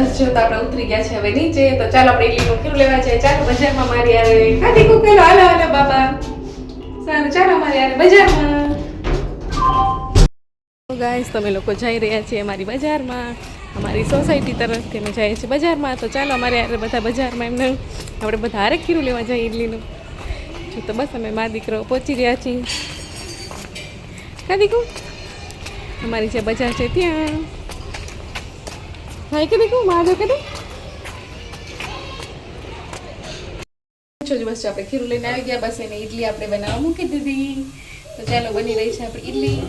બસ જો તો આપણે ઉતરી ગયા છે હવે નીચે. તો ચાલો આપણે ઇડલીનું ખીરું લેવા જઈએ. ચાલો બજારમાં મારી યારે કાઢી કુકેલો હાલો હાલો બાબા. સારું ચાલો મારી યારે બજારમાં. ગાઈસ તમે લોકો જઈ રહ્યા છીએ અમારી બજારમાં, અમારી સોસાયટી તરફથી અમે જઈએ છીએ બજારમાં. તો ચાલો અમારે યારે બધા બજારમાં એમને આપણે બધા હારે ખીરું લેવા જઈએ ઇડલીનું. જો તો બસ અમે મા દીકરો પહોંચી રહ્યા છીએ. કાઢી અમારી જે બજાર છે ત્યાં ભાઈ કે દેખું માં જો કે બસ આપણે ખીરું લઈને આવી ગયા. બસ એને ઇડલી આપણે બનાવવા મૂકી દીધી. તો ચાલો બની રહી છે આપણી ઇડલી.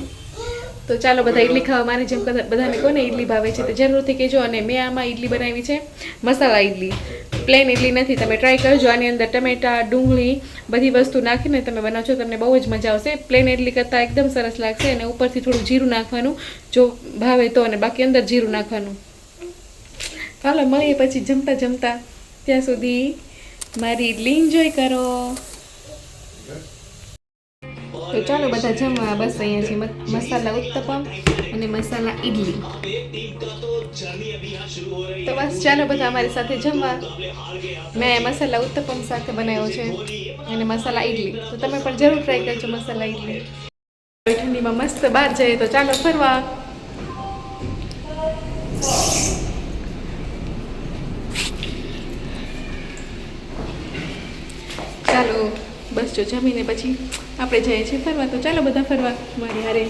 તો ચાલો બધા ઇડલી ખાવા મારી જેમ બધાને કોને ઇડલી ભાવે છે તો જરૂરથી કહેજો. અને મેં આમાં ઇડલી બનાવી છે મસાલા ઇડલી, પ્લેન ઇડલી નથી. તમે ટ્રાય કરજો. આની અંદર ટમેટા, ડુંગળી બધી વસ્તુ નાખીને તમે બનાવજો, તમને બહુ જ મજા આવશે. પ્લેન ઇડલી કરતાં એકદમ સરસ લાગશે. અને ઉપરથી થોડું જીરું નાખવાનું જો ભાવે તો, અને બાકી અંદર જીરું નાખવાનું. ચાલો મળીએ પછી જમતા જમતા. ત્યાં સુધી મારી ઇડલી એન્જોય કરો. તો ચાલો બધા જમવા. બસ અહીંયા છે મસાલા ઉત્તપમ અને મસાલા ઇડલી. તો બસ ચાલો બધા અમારી સાથે જમવા. મેં મસાલા ઉત્તપમ સાથે બનાવ્યો છે અને મસાલા ઇડલી. તો તમે પણ જરૂર ટ્રાય કરજો મસાલા ઇડલી. ઠંડીમાં મસ્ત બહાર જઈએ તો ચાલો ફરવા. ચાલો બસ જો જમીને પછી આપણે જઈએ છીએ ફરવા. તો ચાલો બધા ફરવા મારી હારે.